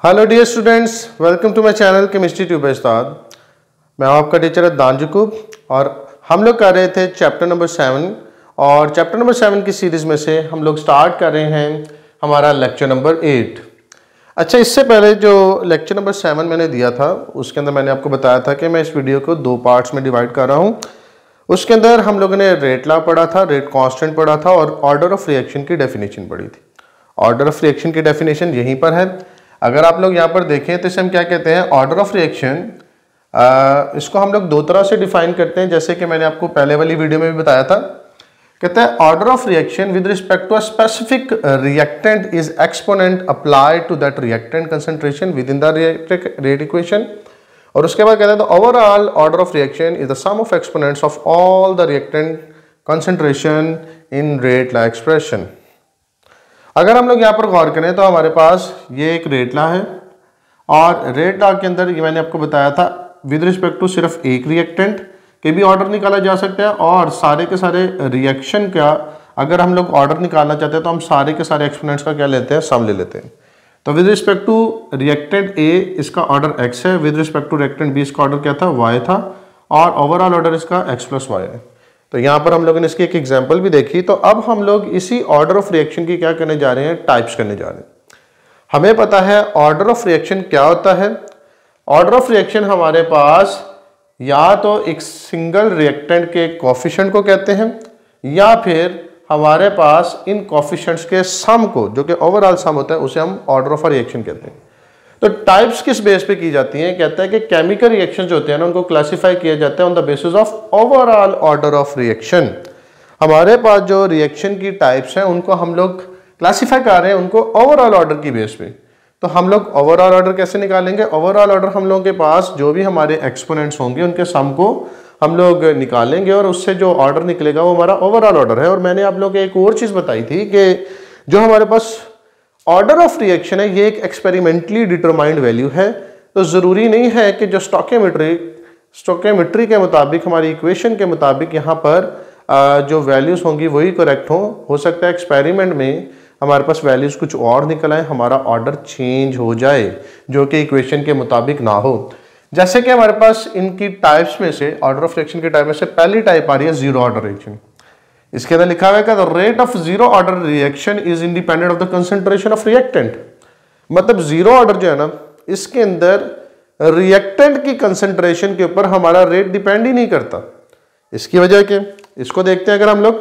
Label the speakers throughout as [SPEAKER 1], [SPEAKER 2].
[SPEAKER 1] Hello dear students, welcome to my channel Chemistry Tube by Ustad. मैं आपका teacher Adnan जकूब और हम लोग कर रहे थे चैप्टर नंबर 7 और चैप्टर नंबर 7 की सीरीज़ में से हम लोग स्टार्ट कर रहे हैं हमारा लेक्चर नंबर 8। अच्छा, इससे पहले जो लेक्चर नंबर 7 मैंने दिया था उसके अंदर मैंने आपको बताया था कि मैं इस वीडियो को 2 पार्ट्स में डिवाइड कर रहा हूँ। उसके अंदर हम लोगों ने रेट लॉ पढ़ा था, रेट कांस्टेंट पढ़ा था और ऑर्डर ऑफ रिएक्शन की डेफिनेशन पढ़ी थी। ऑर्डर ऑफ रिएक्शन की डेफिनेशन यहीं पर है। अगर आप लोग यहाँ पर देखें तो इसे हम क्या कहते हैं, ऑर्डर ऑफ रिएक्शन। इसको हम लोग 2 तरह से डिफाइन करते हैं, जैसे कि मैंने आपको पहले वाली वीडियो में भी बताया था। कहते हैं order of reaction with respect to a specific reactant is exponent applied to that reactant concentration within the rate equation. और उसके बाद कहते हैं overall order of reaction is the sum of exponents of all the reactant concentration in rate law expression. अगर हम लोग यहाँ पर गौर करें तो हमारे पास ये एक रेट लॉ है और रेट लॉ के अंदर ये मैंने आपको बताया था विद रिस्पेक्ट टू सिर्फ एक रिएक्टेंट के भी ऑर्डर निकाला जा सकता है और सारे के सारे रिएक्शन का अगर हम लोग ऑर्डर निकालना चाहते हैं तो हम सारे के सारे एक्सपोनेंट्स का क्या लेते हैं, सम ले लेते हैं। तो with respect to reactant A इसका ऑर्डर x है, with respect to reactant B इसका ऑर्डर क्या था, y था और ओवरऑल ऑर्डर इसका x प्लस वाई है। तो यहाँ पर हम लोगों ने इसकी एक एग्जांपल भी देखी। तो अब हम लोग इसी ऑर्डर ऑफ रिएक्शन की क्या करने जा रहे हैं, टाइप्स करने जा रहे हैं। हमें पता है ऑर्डर ऑफ रिएक्शन क्या होता है। ऑर्डर ऑफ रिएक्शन हमारे पास या तो एक सिंगल रिएक्टेंट के कोफिशिएंट को कहते हैं या फिर हमारे पास इन कोफिशिएंट्स के सम को, जो कि ओवरऑल सम होता है, उसे हम ऑर्डर ऑफ रिएक्शन कहते हैं। तो टाइप्स किस बेस पे की जाती हैं, कहता है कि केमिकल रिएक्शन जो होते हैं ना उनको क्लासिफाई किया जाता है on the basis of overall order of reaction. हमारे पास जो रिएक्शन की टाइप्स हैं उनको हम लोग क्लासिफाई कर रहे हैं उनको ओवरऑल ऑर्डर की बेस पे। तो हम लोग ओवरऑल ऑर्डर कैसे निकालेंगे, ओवरऑल ऑर्डर हम लोगों के पास जो भी हमारे एक्सपोनेंट्स होंगे उनके सम को हम लोग निकालेंगे और उससे जो ऑर्डर निकलेगा वो हमारा ओवरऑल ऑर्डर है। और मैंने आप लोगों को एक और चीज़ बताई थी कि जो हमारे पास ऑर्डर ऑफ रिएक्शन है ये एक एक्सपेरिमेंटली डिटरमाइंड वैल्यू है। तो ज़रूरी नहीं है कि जो स्टोकेमेट्री के मुताबिक हमारी इक्वेशन के मुताबिक यहाँ पर जो वैल्यूज़ होंगी वही करेक्ट हो सकता है एक्सपेरिमेंट में हमारे पास वैल्यूज़ कुछ और निकल आए, हमारा ऑर्डर चेंज हो जाए जो कि इक्वेशन के मुताबिक ना हो। जैसे कि हमारे पास इनकी टाइप्स में से, ऑर्डर ऑफ रिएक्शन की टाइप में से पहली टाइप आ रही है जीरो ऑर्डर रिएक्शन। इसके अंदर लिखा हुआ है the rate of zero order reaction is independent of the concentration of reactant. मतलब जीरो ऑर्डर जो है ना, इसके अंदर रिएक्टेंट की कंसंट्रेशन के ऊपर हमारा रेट डिपेंड ही नहीं करता। इसकी वजह के इसको देखते हैं अगर हम लोग,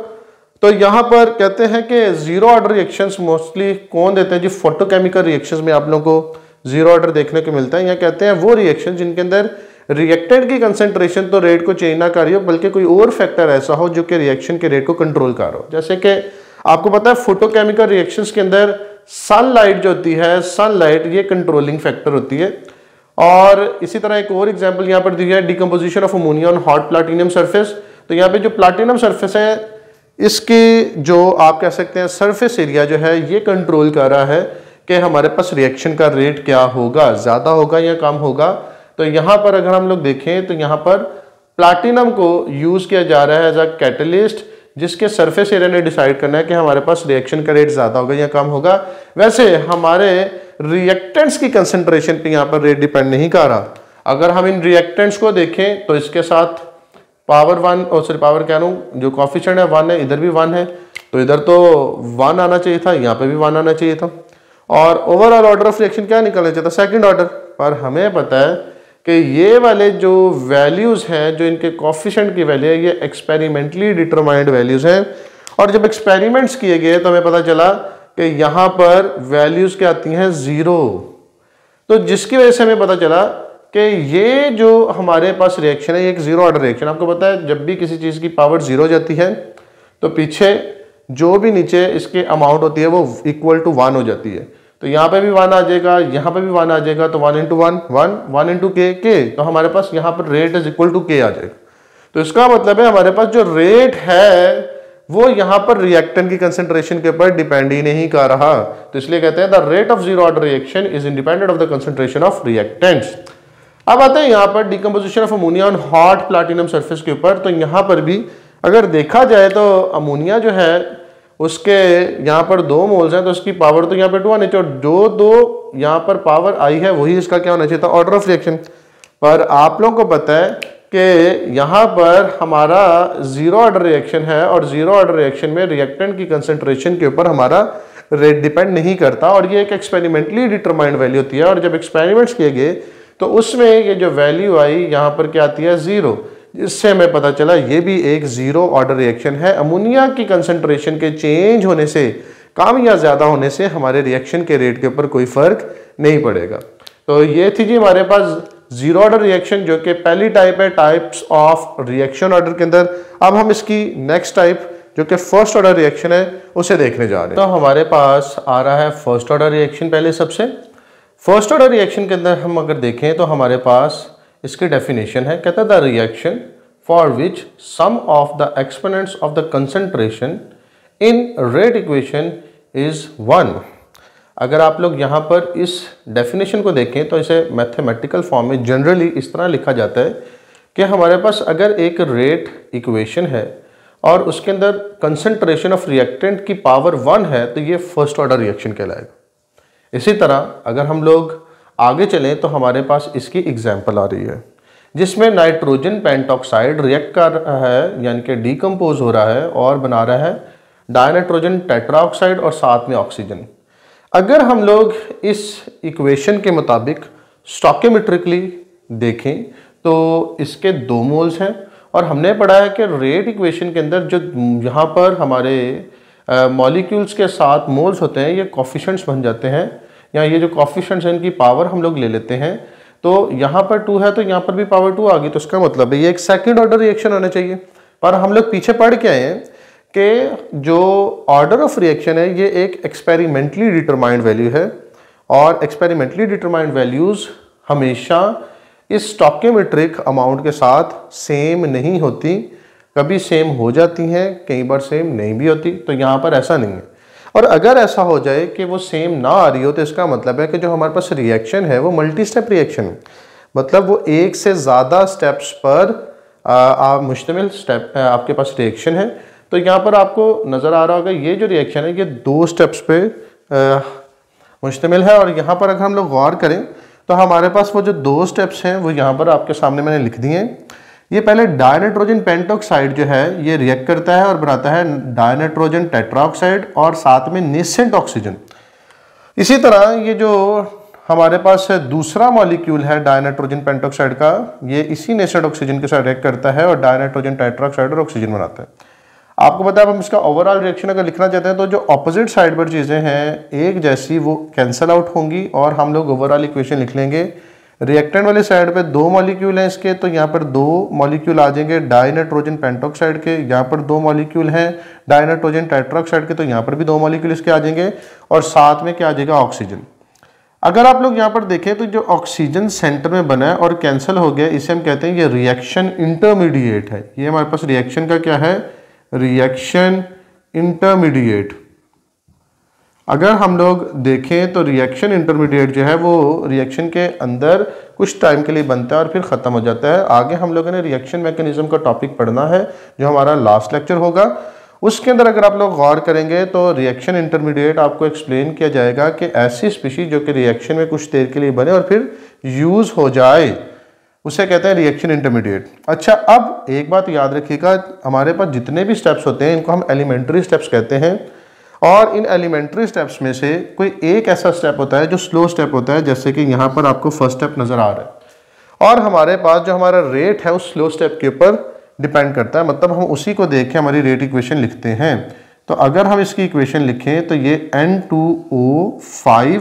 [SPEAKER 1] तो यहां पर कहते हैं कि जीरो ऑर्डर रिएक्शंस मोस्टली कौन देते हैं जी, फोटोकेमिकल रिएक्शंस में आप लोगों को जीरो ऑर्डर देखने को मिलता है। या कहते हैं वो रिएक्शन जिनके अंदर रिएक्टेंट की कंसंट्रेशन तो रेट को चेंज ना कर रही हो बल्कि कोई और फैक्टर ऐसा हो जो कि रिएक्शन के रेट को कंट्रोल कर रहा हो। जैसे कि आपको पता है फोटोकेमिकल रिएक्शंस के अंदर सनलाइट जो होती है, सनलाइट ये कंट्रोलिंग फैक्टर होती है। और इसी तरह एक और एग्जांपल यहाँ पर दी है, decomposition of ammonia on hot platinum surface. तो यहाँ पे जो प्लैटिनम सरफेस है इसकी जो आप कह सकते हैं सरफेस एरिया जो है ये कंट्रोल कर रहा है कि हमारे पास रिएक्शन का रेट क्या होगा, ज़्यादा होगा या कम होगा। तो यहाँ पर अगर हम लोग देखें तो यहाँ पर प्लैटिनम को यूज़ किया जा रहा है एज अ कैटलिस्ट, जिसके सरफेस एरिया ने डिसाइड करना है कि हमारे पास रिएक्शन का रेट ज़्यादा होगा या कम होगा। वैसे हमारे रिएक्टेंट्स की कंसंट्रेशन पे यहाँ पर रेट डिपेंड नहीं कर रहा। अगर हम इन रिएक्टेंट्स को देखें तो इसके साथ पावर 1 और सॉरी पावर क्या हूँ, जो कॉफिशिएंट है 1 है, इधर भी 1 है, तो इधर तो 1 आना चाहिए था, यहाँ पे भी 1 आना चाहिए था। और ओवरऑल ऑर्डर ऑफ रिएक्शन क्या निकलना चाहिए था, सेकंड ऑर्डर। पर हमें पता है कि ये वाले जो वैल्यूज़ हैं, जो इनके कॉफिशिएंट की वैल्यू है, ये एक्सपेरिमेंटली डिटरमाइंड वैल्यूज़ हैं। और जब एक्सपेरिमेंट्स किए गए तो हमें पता चला कि यहाँ पर वैल्यूज़ क्या आती हैं, 0। तो जिसकी वजह से हमें पता चला कि ये जो हमारे पास रिएक्शन है ये एक जीरो ऑर्डर रिएक्शन। आपको पता है जब भी किसी चीज़ की पावर 0 हो जाती है तो पीछे जो भी नीचे इसके अमाउंट होती है वो इक्वल टू 1 हो जाती है। तो यहाँ पे भी 1 आ जाएगा, यहाँ पे भी 1 आ जाएगा, तो 1 इंटू 1 1, 1 इंटू के, तो हमारे पास यहाँ पर रेट इज इक्वल टू के आ जाएगा। तो इसका मतलब है हमारे पास जो रेट है वो यहाँ पर रिएक्टेंट की कंसंट्रेशन के ऊपर डिपेंड ही नहीं कर रहा। तो इसलिए कहते हैं the rate of zero order reaction is independent of the concentration of reactants. अब आते हैं यहाँ पर decomposition of ammonia on hot platinum surface के ऊपर। तो यहाँ पर भी अगर देखा जाए तो अमोनिया जो है उसके यहाँ पर 2 मोल्स हैं तो उसकी पावर तो यहाँ पे 2 आनी चाहिए, और जो 2 यहाँ पर पावर आई है वही इसका क्या होना चाहिए था, ऑर्डर ऑफ रिएक्शन। पर आप लोगों को पता है कि यहाँ पर हमारा जीरो ऑर्डर रिएक्शन है, और जीरो ऑर्डर रिएक्शन में रिएक्टेंट की कंसंट्रेशन के ऊपर हमारा रेट डिपेंड नहीं करता, और ये एक एक्सपेरिमेंटली डिटरमाइंड वैल्यू होती है। और जब एक्सपेरिमेंट्स किए गए तो उसमें ये जो वैल्यू आई यहाँ पर क्या आती है, 0, जिससे हमें पता चला ये भी एक जीरो ऑर्डर रिएक्शन है। अमोनिया की कंसंट्रेशन के चेंज होने से, कम या ज्यादा होने से हमारे रिएक्शन के रेट के ऊपर कोई फर्क नहीं पड़ेगा। तो ये थी जी हमारे पास जीरो ऑर्डर रिएक्शन, जो कि पहली टाइप है टाइप्स ऑफ रिएक्शन ऑर्डर के अंदर। अब हम इसकी नेक्स्ट टाइप जो कि फर्स्ट ऑर्डर रिएक्शन है उसे देखने जा रहे हैं। तो हमारे पास आ रहा है फर्स्ट ऑर्डर रिएक्शन। पहले सबसे फर्स्ट ऑर्डर रिएक्शन के अंदर हम अगर देखें तो हमारे पास इसकी डेफिनेशन है, कहता है the reaction for which sum of the exponents of the concentration in rate equation is 1। अगर आप लोग यहाँ पर इस डेफिनेशन को देखें तो इसे मैथमेटिकल फॉर्म में जनरली इस तरह लिखा जाता है कि हमारे पास अगर एक रेट इक्वेशन है और उसके अंदर कंसंट्रेशन ऑफ रिएक्टेंट की पावर 1 है तो ये फर्स्ट ऑर्डर रिएक्शन कहलाएगा। इसी तरह अगर हम लोग आगे चलें तो हमारे पास इसकी एग्जाम्पल आ रही है, जिसमें नाइट्रोजन पेंटॉक्साइड रिएक्ट कर रहा है, यानी कि डीकम्पोज हो रहा है और बना रहा है डायनाइट्रोजन टेट्राऑक्साइड और साथ में ऑक्सीजन। अगर हम लोग इस इक्वेशन के मुताबिक स्टोकियोमेट्रिकली देखें तो इसके 2 मोल्स हैं, और हमने पढ़ा है कि रेट इक्वेशन के अंदर जो यहाँ पर हमारे मॉलिक्यूल्स के साथ मोल्स होते हैं ये कोफिशिएंट्स बन जाते हैं, या ये जो कोफिशिएंट्स हैं इनकी पावर हम लोग ले लेते हैं। तो यहाँ पर 2 है तो यहाँ पर भी पावर 2 आ गई, तो इसका मतलब है ये एक सेकंड ऑर्डर रिएक्शन होना चाहिए। पर हम लोग पीछे पढ़ के आए हैं कि जो ऑर्डर ऑफ रिएक्शन है ये एक एक्सपेरिमेंटली डिटरमाइंड वैल्यू है, और एक्सपेरिमेंटली डिटरमाइंड वैल्यूज हमेशा इस स्टोकियोमेट्रिक अमाउंट के साथ सेम नहीं होती, कभी सेम हो जाती हैं, कई बार सेम नहीं भी होती। तो यहाँ पर ऐसा नहीं है, और अगर ऐसा हो जाए कि वो सेम ना आ रही हो तो इसका मतलब है कि जो हमारे पास रिएक्शन है वो मल्टी स्टेप रिएक्शन है, मतलब वो एक से ज़्यादा स्टेप्स पर मुश्तमिल स्टेप आपके पास रिएक्शन है। तो यहाँ पर आपको नज़र आ रहा होगा ये जो रिएक्शन है ये 2 स्टेप्स पे मुश्तमिल है, और यहाँ पर अगर हम लोग गौर करें तो हमारे पास वो जो 2 स्टेप्स हैं वो यहाँ पर आपके सामने मैंने लिख दिए हैं। ये पहले डायनाइट्रोजन पेंटॉक्साइड जो है ये रिएक्ट करता है और बनाता है डायनाइट्रोजन टेट्राऑक्साइड और साथ में नेसेंट ऑक्सीजन। इसी तरह ये जो हमारे पास दूसरा मॉलिक्यूल है डायनाइट्रोजन पेंटॉक्साइड का, ये इसी नेसेंट ऑक्सीजन के साथ रिएक्ट करता है और डायनाइट्रोजन टेट्राऑक्साइड और ऑक्सीजन बनाता है। आपको पता है हम इसका ओवरऑल रिएक्शन अगर लिखना चाहते हैं तो जो ऑपोजिट साइड पर चीज़ें हैं एक जैसी वो कैंसल आउट होंगी, और हम लोग ओवरऑल इक्वेशन लिख लेंगे। रिएक्टेंट वाली साइड पे 2 मॉलिक्यूल हैं इसके, तो यहाँ पर 2 मॉलिक्यूल आ जाएंगे डायनाइट्रोजन पेंटॉक्साइड के, यहाँ पर 2 मॉलिक्यूल हैं डायनाइट्रोजन टेट्राऑक्साइड के, तो यहाँ पर भी 2 मॉलिक्यूल इसके आ जाएंगे, और साथ में क्या आ जाएगा, ऑक्सीजन। अगर आप लोग यहाँ पर देखें तो जो ऑक्सीजन सेंटर में बना है और कैंसिल हो गया, इसे हम कहते हैं ये रिएक्शन इंटरमीडिएट है। ये हमारे पास रिएक्शन का क्या है, रिएक्शन इंटरमीडिएट। अगर हम लोग देखें तो रिएक्शन इंटरमीडिएट जो है वो रिएक्शन के अंदर कुछ टाइम के लिए बनता है और फिर ख़त्म हो जाता है। आगे हम लोगों ने रिएक्शन मैकेनिज्म का टॉपिक पढ़ना है जो हमारा लास्ट लेक्चर होगा, उसके अंदर अगर आप लोग गौर करेंगे तो रिएक्शन इंटरमीडिएट आपको एक्सप्लेन किया जाएगा कि ऐसी स्पीशीज जो कि रिएक्शन में कुछ देर के लिए बने और फिर यूज़ हो जाए, उसे कहते हैं रिएक्शन इंटरमीडिएट। अच्छा, अब एक बात याद रखिएगा, हमारे पास जितने भी स्टेप्स होते हैं इनको हम एलिमेंट्री स्टेप्स कहते हैं, और इन एलिमेंट्री स्टेप्स में से कोई एक ऐसा स्टेप होता है जो स्लो स्टेप होता है, जैसे कि यहाँ पर आपको फर्स्ट स्टेप नज़र आ रहा है, और हमारे पास जो हमारा रेट है उस स्लो स्टेप के ऊपर डिपेंड करता है, मतलब हम उसी को देख के हमारी रेट इक्वेशन लिखते हैं। तो अगर हम इसकी इक्वेशन लिखें तो ये N2O5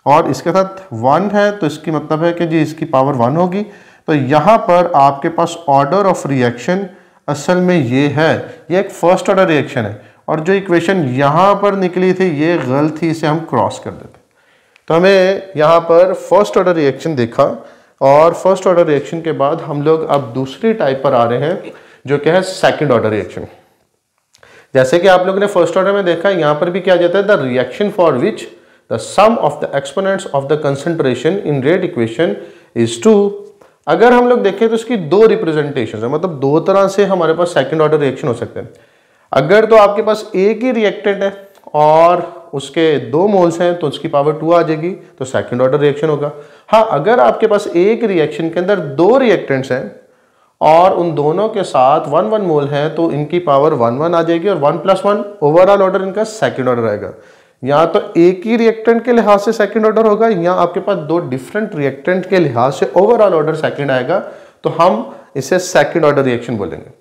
[SPEAKER 1] और इसके साथ 1 है, तो इसकी मतलब है कि जी इसकी पावर 1 होगी। तो यहाँ पर आपके पास ऑर्डर ऑफ रिएक्शन असल में ये है, ये एक फर्स्ट ऑर्डर रिएक्शन है, और जो इक्वेशन यहाँ पर निकली थी ये गलत थी, इसे हम क्रॉस कर देते। तो हमें यहाँ पर फर्स्ट ऑर्डर रिएक्शन देखा, और फर्स्ट ऑर्डर रिएक्शन के बाद हम लोग अब दूसरी टाइप पर आ रहे हैं जो क्या है सेकंड ऑर्डर रिएक्शन। जैसे कि आप लोगों ने फर्स्ट ऑर्डर में देखा, यहाँ पर भी क्या जाता है, the reaction for which the sum of the exponents of the concentration in rate equation is 2। अगर हम लोग देखें तो इसकी 2 रिप्रेजेंटेशन है, मतलब 2 तरह से हमारे पास सेकंड ऑर्डर रिएक्शन हो सकते हैं। अगर तो आपके पास एक ही रिएक्टेंट है और उसके 2 मोल्स हैं तो उसकी पावर 2 आ जाएगी, तो सेकंड ऑर्डर रिएक्शन होगा। हाँ, अगर आपके पास एक रिएक्शन के अंदर 2 रिएक्टेंट्स हैं और उन दोनों के साथ 1 मोल है तो इनकी पावर 1 आ जाएगी और 1 + 1 ओवरऑल ऑर्डर इनका सेकंड ऑर्डर आएगा। या तो एक ही रिएक्टेंट के लिहाज से सेकंड ऑर्डर होगा या आपके पास 2 डिफरेंट रिएक्टेंट के लिहाज से ओवरऑल ऑर्डर सेकंड आएगा, तो हम इसे सेकंड ऑर्डर रिएक्शन बोलेंगे।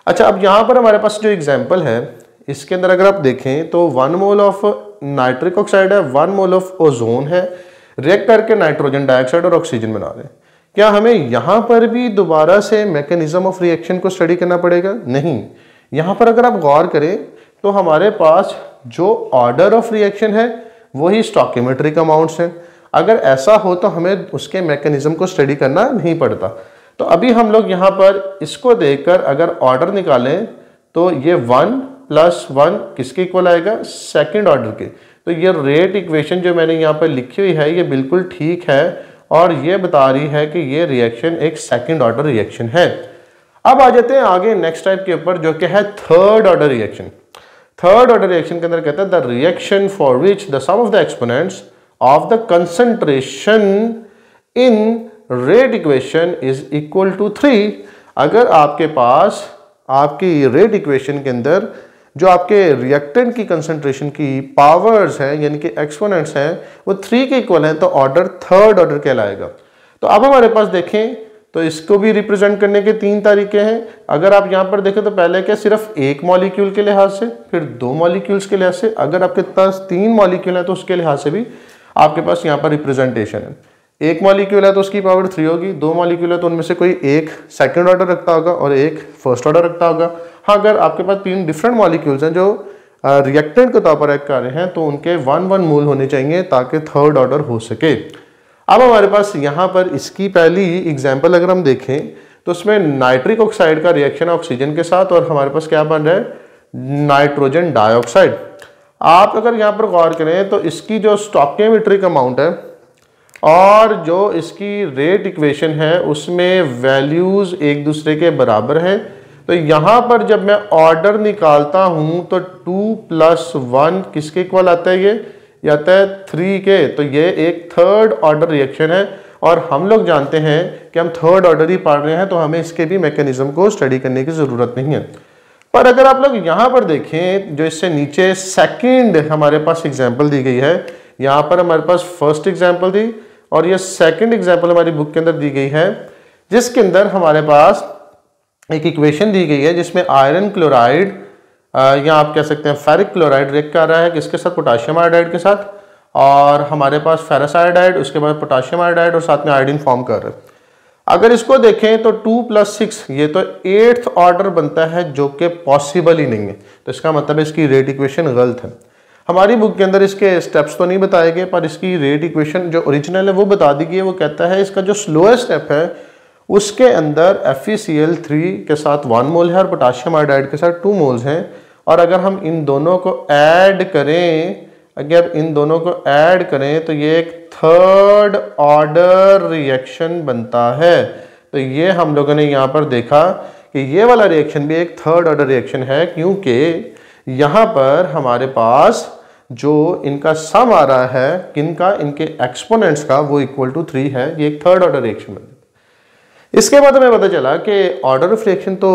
[SPEAKER 1] अच्छा, अब यहाँ पर हमारे पास जो एग्जाम्पल है इसके अंदर अगर आप देखें तो 1 मोल ऑफ नाइट्रिक ऑक्साइड है, 1 मोल ऑफ ओजोन है, रिएक्ट करके नाइट्रोजन डाइऑक्साइड और ऑक्सीजन बना रहे हैं। क्या हमें यहाँ पर भी दोबारा से मैकेनिज्म ऑफ रिएक्शन को स्टडी करना पड़ेगा? नहीं। यहाँ पर अगर आप गौर करें तो हमारे पास जो ऑर्डर ऑफ रिएक्शन है वही स्टोइकियोमेट्रिक अमाउंट्स हैं। अगर ऐसा हो तो हमें उसके मैकेनिज्म को स्टडी करना नहीं पड़ता। तो अभी हम लोग यहाँ पर इसको देखकर अगर ऑर्डर निकालें तो ये 1 + 1 किसके इक्वल आएगा? सेकंड ऑर्डर के। तो ये रेट इक्वेशन जो मैंने यहाँ पर लिखी हुई है ये बिल्कुल ठीक है और ये बता रही है कि ये रिएक्शन एक सेकंड ऑर्डर रिएक्शन है। अब आ जाते हैं आगे नेक्स्ट टाइप के ऊपर जो कि है third order reaction. Third order reaction के अंदर कहता है the reaction for which the sum of the exponents of the concentration in rate equation is equal to 3। अगर आपके पास आपकी रेट इक्वेशन के अंदर जो आपके रिएक्टेंट की कंसंट्रेशन की पावर्स हैं यानी कि एक्सपोनेंट्स हैं वो 3 के इक्वल हैं तो ऑर्डर थर्ड ऑर्डर कहलाएगा। तो अब हमारे पास देखें तो इसको भी रिप्रेजेंट करने के 3 तरीके हैं। अगर आप यहाँ पर देखें तो पहले क्या सिर्फ एक मॉलिक्यूल के लिहाज से, फिर 2 मॉलिक्यूल्स के लिहाज से, अगर आपके पास 3 मॉलिक्यूल है तो उसके लिहाज से भी आपके पास यहाँ पर रिप्रेजेंटेशन है। एक मॉलिक्यूल है तो उसकी पावर 3 होगी, 2 मॉलिक्यूल है तो उनमें से कोई एक सेकंड ऑर्डर रखता होगा और एक फर्स्ट ऑर्डर रखता होगा। हाँ, अगर आपके पास 3 डिफरेंट मॉलिक्यूल्स हैं जो रिएक्टेंट के तौर पर एक्ट कर रहे हैं तो उनके 1 मोल होने चाहिए ताकि थर्ड ऑर्डर हो सके। अब हमारे पास यहाँ पर इसकी पहली एग्जाम्पल अगर हम देखें तो उसमें नाइट्रिक ऑक्साइड का रिएक्शन है ऑक्सीजन के साथ और हमारे पास क्या बन रहा है? Nitrogen dioxide. आप अगर यहाँ पर गौर करें तो इसकी जो स्टोइकियोमेट्रिक अमाउंट है और जो इसकी रेट इक्वेशन है उसमें वैल्यूज एक दूसरे के बराबर हैं। तो यहाँ पर जब मैं ऑर्डर निकालता हूँ तो 2 + 1 किसके इक्वल आता है? ये आता है 3 के। तो ये एक थर्ड ऑर्डर रिएक्शन है और हम लोग जानते हैं कि हम थर्ड ऑर्डर ही पढ़ रहे हैं तो हमें इसके भी मैकेनिज्म को स्टडी करने की ज़रूरत नहीं है। पर अगर आप लोग यहाँ पर देखें जो इससे नीचे सेकेंड हमारे पास एग्जाम्पल दी गई है, यहाँ पर हमारे पास फर्स्ट एग्जाम्पल थी और ये सेकंड एग्जाम्पल हमारी बुक के अंदर दी गई है जिसके अंदर हमारे पास एक इक्वेशन दी गई है जिसमें आयरन क्लोराइड या आप कह सकते हैं फेरिक क्लोराइड रिएक्ट कर रहा है किसके साथ? पोटाशियम आयोडाइड के साथ। और हमारे पास फेरस आयोडाइड, उसके बाद पोटाशियम आयोडाइड और साथ में आयोडीन फॉर्म कर रहे हैं। अगर इसको देखें तो 2 + 6 ये तो 8th ऑर्डर बनता है जो कि पॉसिबल ही नहीं है। तो इसका मतलब है इसकी रेट इक्वेशन गलत है। हमारी बुक के अंदर इसके स्टेप्स तो नहीं बताए गए पर इसकी रेट इक्वेशन जो ओरिजिनल है वो बता दी गई है। वो कहता है इसका जो स्लोएस्ट स्टेप है उसके अंदर FeCl3 के साथ 1 मोल है और पोटाशियम आयोडाइड के साथ 2 मोल्स हैं। और अगर हम इन दोनों को ऐड करें तो ये एक थर्ड ऑर्डर रिएक्शन बनता है। तो ये हम लोगों ने यहाँ पर देखा कि ये वाला रिएक्शन भी एक थर्ड ऑर्डर रिएक्शन है क्योंकि यहाँ पर हमारे पास जो इनका सम आ रहा है किनका? इनके एक्सपोनेंट्स का, वो इक्वल टू 3 है। ये एक थर्ड ऑर्डर रिएक्शन बन। इसके बाद हमें पता चला कि ऑर्डर ऑफ रिएक्शन तो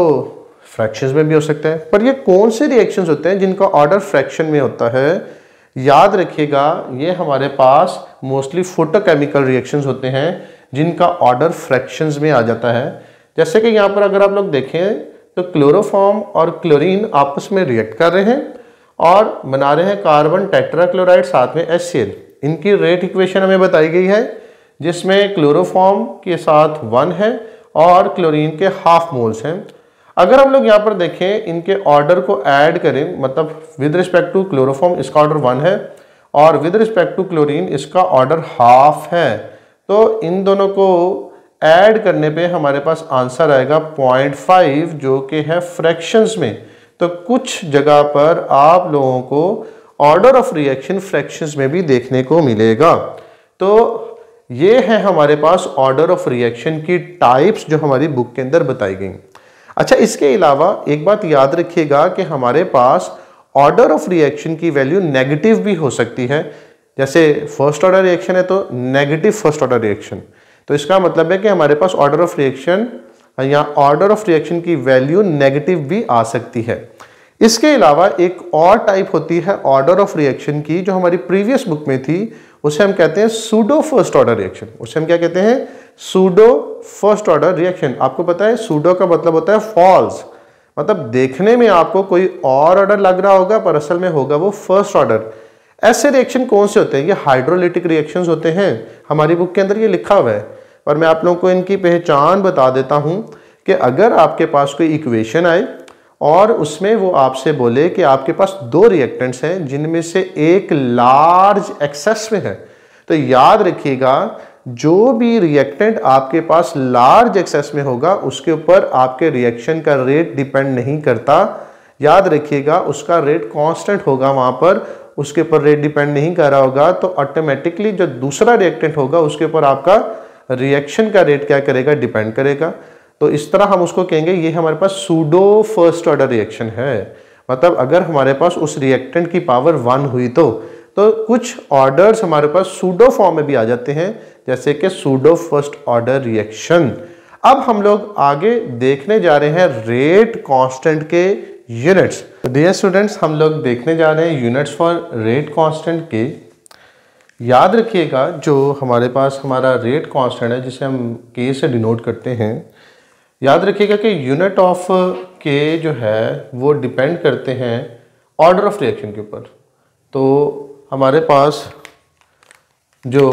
[SPEAKER 1] फ्रैक्शंस में भी हो सकता है, पर ये कौन से रिएक्शंस होते हैं जिनका ऑर्डर फ्रैक्शन में होता है? याद रखिएगा ये हमारे पास मोस्टली फोटोकेमिकल रिएक्शंस होते हैं जिनका ऑर्डर फ्रैक्शंस में आ जाता है। जैसे कि यहाँ पर अगर आप लोग देखें तो क्लोरोफॉर्म और क्लोरीन आपस में रिएक्ट कर रहे हैं और बना रहे हैं कार्बन टेट्राक्लोराइड साथ में HCl। इनकी रेट इक्वेशन हमें बताई गई है जिसमें क्लोरोफॉर्म के साथ 1 है और क्लोरीन के ½ मोल्स हैं। अगर हम लोग यहाँ पर देखें इनके ऑर्डर को ऐड करें, मतलब विद रिस्पेक्ट टू क्लोरोफॉर्म इसका ऑर्डर 1 है और विद रिस्पेक्ट टू क्लोरीन इसका ऑर्डर ½ है, तो इन दोनों को ऐड करने पे हमारे पास आंसर आएगा 0.5 जो कि है फ्रैक्शंस में। तो कुछ जगह पर आप लोगों को ऑर्डर ऑफ रिएक्शन फ्रैक्शंस में भी देखने को मिलेगा। तो ये है हमारे पास ऑर्डर ऑफ रिएक्शन की टाइप्स जो हमारी बुक के अंदर बताई गई। अच्छा, इसके अलावा एक बात याद रखिएगा कि हमारे पास ऑर्डर ऑफ रिएक्शन की वैल्यू नेगेटिव भी हो सकती है। जैसे फर्स्ट ऑर्डर रिएक्शन है तो नेगेटिव फर्स्ट ऑर्डर रिएक्शन, तो इसका मतलब है कि हमारे पास ऑर्डर ऑफ रिएक्शन या ऑर्डर ऑफ रिएक्शन की वैल्यू नेगेटिव भी आ सकती है। इसके अलावा एक और टाइप होती है ऑर्डर ऑफ रिएक्शन की, जो हमारी प्रीवियस बुक में थी, उसे हम कहते हैं सूडो फर्स्ट ऑर्डर रिएक्शन। उसे हम क्या कहते हैं? Pseudo first order reaction. आपको पता है सूडो का मतलब होता है फॉल्स, मतलब देखने में आपको कोई और ऑर्डर लग रहा होगा पर असल में होगा वो फर्स्ट ऑर्डर। ऐसे रिएक्शन कौन से होते हैं? ये हाइड्रोलिटिक रिएक्शंस होते हैं। हमारी बुक के अंदर ये लिखा हुआ है, पर मैं आप लोगों को इनकी पहचान बता देता हूं कि अगर आपके पास कोई इक्वेशन आए और उसमें वो आपसे बोले कि आपके पास दो रिएक्टेंट्स हैं जिनमें से एक लार्ज एक्सेस में है, तो याद रखिएगा जो भी रिएक्टेंट आपके पास लार्ज एक्सेस में होगा उसके ऊपर आपके रिएक्शन का रेट डिपेंड नहीं करता। याद रखिएगा उसका रेट कांस्टेंट होगा, वहां पर उसके ऊपर रेट डिपेंड नहीं कर रहा होगा, तो ऑटोमेटिकली जो दूसरा रिएक्टेंट होगा उसके ऊपर आपका रिएक्शन का रेट क्या करेगा? डिपेंड करेगा। तो इस तरह हम उसको कहेंगे ये हमारे पास सूडो फर्स्ट ऑर्डर रिएक्शन है। मतलब अगर हमारे पास उस रिएक्टेंट की पावर 1 हुई तो कुछ ऑर्डर्स हमारे पास सूडो फॉर्म में भी आ जाते हैं, जैसे कि सूडो फर्स्ट ऑर्डर रिएक्शन। अब हम लोग आगे देखने जा रहे हैं रेट कांस्टेंट के यूनिट्स। डियर स्टूडेंट्स, हम लोग देखने जा रहे हैं यूनिट्स फॉर रेट कांस्टेंट के। याद रखिएगा जो हमारे पास हमारा रेट कांस्टेंट है जिसे हम के से डिनोट करते हैं, याद रखिएगा कि यूनिट ऑफ के जो है वो डिपेंड करते हैं ऑर्डर ऑफ रिएक्शन के ऊपर। तो हमारे पास जो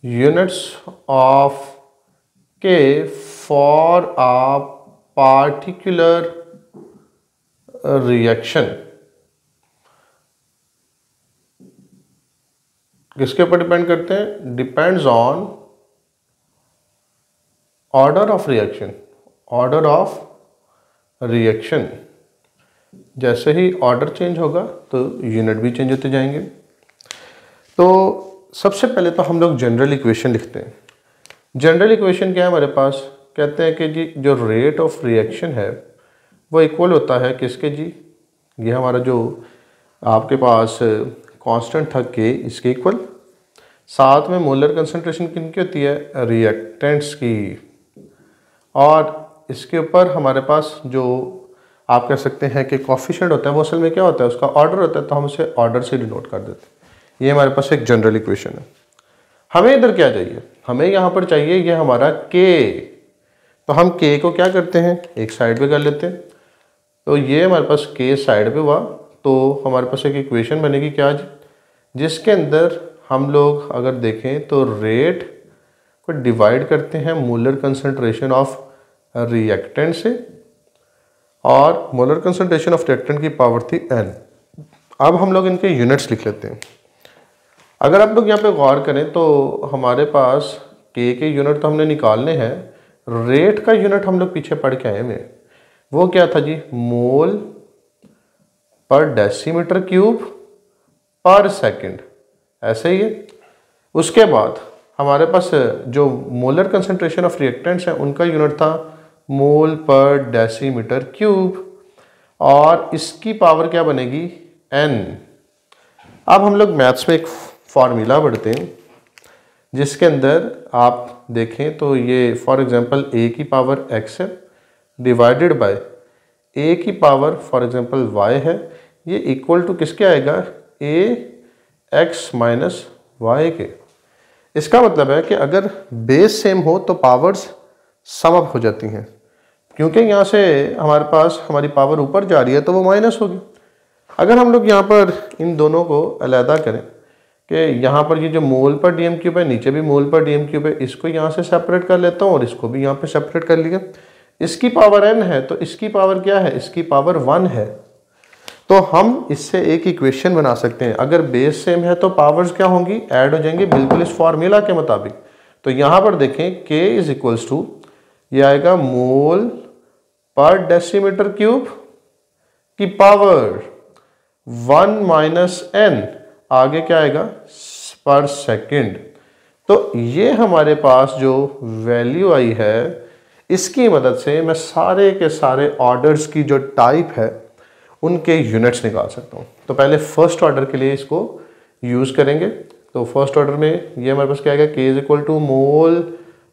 [SPEAKER 1] यूनिट्स ऑफ के फॉर अ पार्टिकुलर रिएक्शन किसके ऊपर डिपेंड करते हैं? Depends on order of reaction. Order of reaction, जैसे ही ऑर्डर चेंज होगा तो यूनिट भी चेंज होते जाएंगे। तो सबसे पहले तो हम लोग जनरल इक्वेशन लिखते हैं। जनरल इक्वेशन क्या है हमारे पास? कहते हैं कि जी जो रेट ऑफ रिएक्शन है वो इक्वल होता है किसके जी? ये हमारा जो आपके पास कांस्टेंट था के, इसके इक्वल। साथ में मोलर कंसंट्रेशन किनकी होती है? रिएक्टेंट्स की। और इसके ऊपर हमारे पास जो आप कह सकते हैं कि कोफिशिएंट होता है वो असल में क्या होता है? उसका ऑर्डर होता है, तो हम उसे ऑर्डर से डिनोट कर देते हैं। ये हमारे पास एक जनरल इक्वेशन है। हमें इधर क्या चाहिए? हमें यहाँ पर चाहिए ये हमारा के। तो हम के को क्या करते हैं? एक साइड पे कर लेते हैं। तो ये हमारे पास के साइड पे हुआ, तो हमारे पास एक इक्वेशन बनेगी क्या जी? जिसके अंदर हम लोग अगर देखें तो रेट को डिवाइड करते हैं मोलर कंसंट्रेशन ऑफ रिएक्टेंट से, और मोलर कंसंट्रेशन ऑफ रिएक्टेंट की पावर थी n। अब हम लोग इनके यूनिट्स लिख लेते हैं। अगर आप लोग यहाँ पे गौर करें तो हमारे पास के यूनिट तो हमने निकालने हैं, रेट का यूनिट हम लोग पीछे पढ़ के आए हैं। वो क्या था जी? मोल पर डेसीमीटर क्यूब पर सेकंड, ऐसे ही है। उसके बाद हमारे पास जो मोलर कंसंट्रेशन ऑफ रिएक्टेंट्स हैं उनका यूनिट था मोल पर डेसीमीटर क्यूब, और इसकी पावर क्या बनेगी? n। अब हम लोग मैथ्स में एक फार्मूला पढ़ते हैं जिसके अंदर आप देखें तो ये फॉर एग्जांपल a की पावर x है डिवाइडेड बाय a की पावर फॉर एग्जांपल y है। ये इक्वल टू किसके आएगा? ax माइनस y के। इसका मतलब है कि अगर बेस सेम हो तो पावर्स सम अप हो जाती हैं, क्योंकि यहाँ से हमारे पास हमारी पावर ऊपर जा रही है तो वो माइनस होगी। अगर हम लोग यहाँ पर इन दोनों को अलहदा करें कि यहाँ पर ये जो मोल पर डीएम क्यूब है, नीचे भी मोल पर डीएम क्यूब है, इसको यहाँ से सेपरेट कर लेता हूँ और इसको भी यहाँ पे सेपरेट कर लिया। इसकी पावर n है तो इसकी पावर क्या है? इसकी पावर 1 है। तो हम इससे एक इक्वेशन बना सकते हैं। अगर बेस सेम है तो पावर्स क्या होंगी? ऐड हो जाएंगी, बिल्कुल इस फॉर्मूला के मुताबिक। तो यहाँ पर देखें k इज इक्वल्स टू, ये आएगा मोल पर डेसीमीटर क्यूब की पावर 1 माइनस n, आगे क्या आएगा? पर सेकंड। तो ये हमारे पास जो वैल्यू आई है इसकी मदद से मैं सारे के सारे ऑर्डर्स की जो टाइप है उनके यूनिट्स निकाल सकता हूँ। तो पहले फर्स्ट ऑर्डर के लिए इसको यूज़ करेंगे। तो फर्स्ट ऑर्डर में ये हमारे पास क्या आएगा, K इज इक्वल टू मोल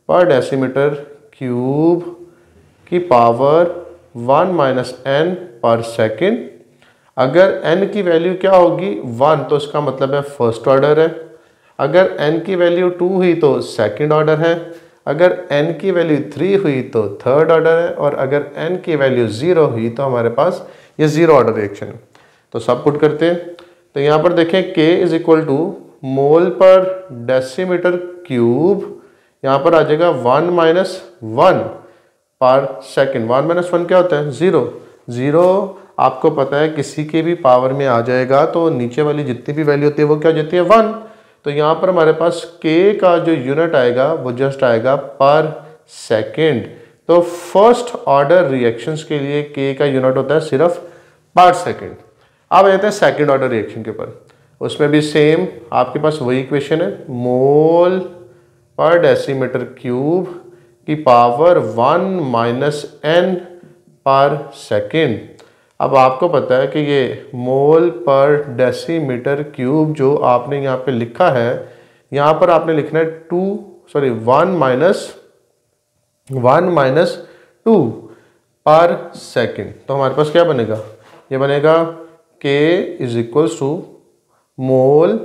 [SPEAKER 1] पर डेसीमीटर क्यूब की पावर 1 माइनस n पर सेकेंड। अगर n की वैल्यू क्या होगी 1 तो इसका मतलब है फर्स्ट ऑर्डर है, अगर n की वैल्यू 2 हुई तो सेकंड ऑर्डर है, अगर n की वैल्यू 3 हुई तो थर्ड ऑर्डर है, और अगर n की वैल्यू 0 हुई तो हमारे पास ये जीरो ऑर्डर रिएक्शन है। तो सब पुट करते हैं। तो यहाँ पर देखें K इज इक्वल टू मोल पर डेसीमीटर क्यूब, यहाँ पर आ जाएगा 1 माइनस 1 पर सेकेंड। 1 माइनस 1 क्या होता है, 0। 0 आपको पता है किसी के भी पावर में आ जाएगा तो नीचे वाली जितनी भी वैल्यू होती है वो क्या हो जाती है, 1। तो यहाँ पर हमारे पास K का जो यूनिट आएगा वो जस्ट आएगा पर सेकेंड। तो फर्स्ट ऑर्डर रिएक्शंस के लिए K का यूनिट होता है सिर्फ पर सेकेंड। अब आ जाते हैं सेकेंड ऑर्डर रिएक्शन के ऊपर। उसमें भी सेम आपके पास वही इक्वेशन है, मोल पर डेसीमीटर क्यूब की पावर 1 माइनस n पर सेकेंड। अब आपको पता है कि ये मोल पर डेसीमीटर क्यूब जो आपने यहाँ पे लिखा है, यहाँ पर आपने लिखना है 1 माइनस 2 पर सेकेंड। तो हमारे पास क्या बनेगा, ये बनेगा K इज इक्वल्स टू मोल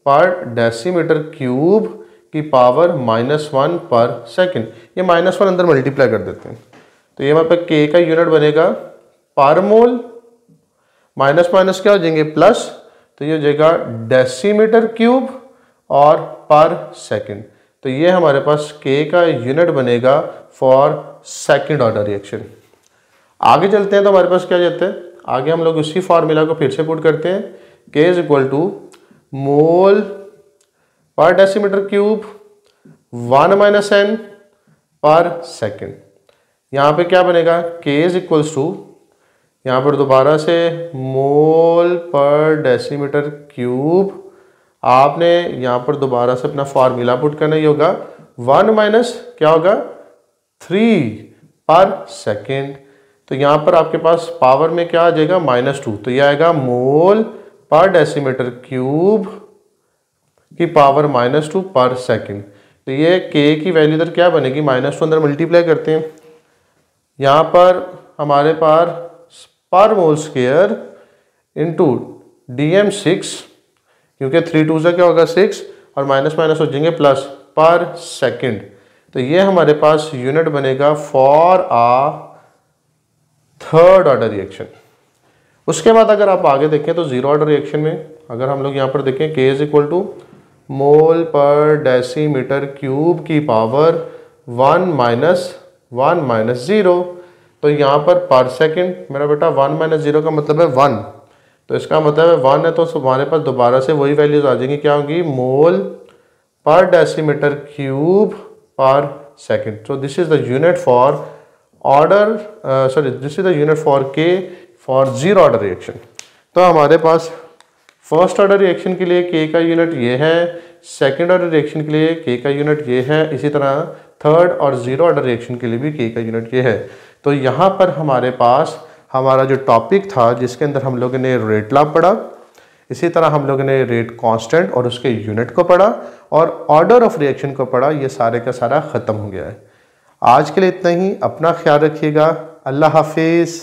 [SPEAKER 1] पर डेसीमीटर क्यूब की पावर -1 पर सेकेंड। ये -1 अंदर मल्टीप्लाई कर देते हैं तो ये हमारे पास K का यूनिट बनेगा पर मोल, माइनस माइनस क्या हो जाएंगे प्लस, तो ये हो जाएगा डेसीमीटर क्यूब और पर सेकेंड। तो ये हमारे पास K का यूनिट बनेगा फॉर सेकेंड ऑर्डर रिएक्शन। आगे चलते हैं तो हमारे पास क्या जाता है, आगे हम लोग उसी फॉर्मूला को फिर से पुट करते हैं। K इज इक्वल टू मोल पर डेसीमीटर क्यूब 1 माइनस n पर सेकेंड। यहाँ पे क्या बनेगा, K इज इक्वल्स टू, यहाँ पर दोबारा से मोल पर डेसीमीटर क्यूब, आपने यहाँ पर दोबारा से अपना फार्मूला पुट करना ही होगा, 1 माइनस क्या होगा 3 पर सेकेंड। तो यहाँ पर आपके पास पावर में क्या आ जाएगा -2, तो यह आएगा मोल पर डेसीमीटर क्यूब की पावर -2 पर सेकेंड। तो ये K की वैल्यू इधर क्या बनेगी, -2 अंदर मल्टीप्लाई करते हैं। यहाँ पर हमारे पास पर मोल स्क्वायर इंटू DM6, क्योंकि 3 2 से क्या होगा 6 और माइनस माइनस हो जाएंगे प्लस पर सेकेंड। तो ये हमारे पास यूनिट बनेगा for uh third order reaction. उसके बाद अगर आप आगे देखें तो जीरो ऑर्डर रिएक्शन में अगर हम लोग यहाँ पर देखें K इज इक्वल टू मोल पर डेसीमीटर क्यूब की पावर 1 माइनस 0, तो यहाँ पर सेकेंड मेरा बेटा 1 माइनस 0 का मतलब है 1, तो इसका मतलब है 1 है, तो हमारे पास दोबारा से वही वैल्यूज आ जाएंगी, क्या होंगी, मोल पर डेसीमीटर क्यूब पर second. So this is the unit for order, this is the unit for K for zero order reaction. तो हमारे पास फर्स्ट ऑर्डर रिएक्शन के लिए K का यूनिट ये है, सेकेंड ऑर्डर रिएक्शन के लिए K का यूनिट ये है, इसी तरह थर्ड और जीरो ऑर्डर रिएक्शन के लिए भी K का यूनिट ये है। तो यहाँ पर हमारे पास हमारा जो टॉपिक था जिसके अंदर हम लोगों ने रेट लॉ पढ़ा, इसी तरह हम लोगों ने रेट कांस्टेंट और उसके यूनिट को पढ़ा और ऑर्डर ऑफ रिएक्शन को पढ़ा, ये सारे का सारा ख़त्म हो गया है। आज के लिए इतना ही, अपना ख्याल रखिएगा, अल्लाह हाफिज़।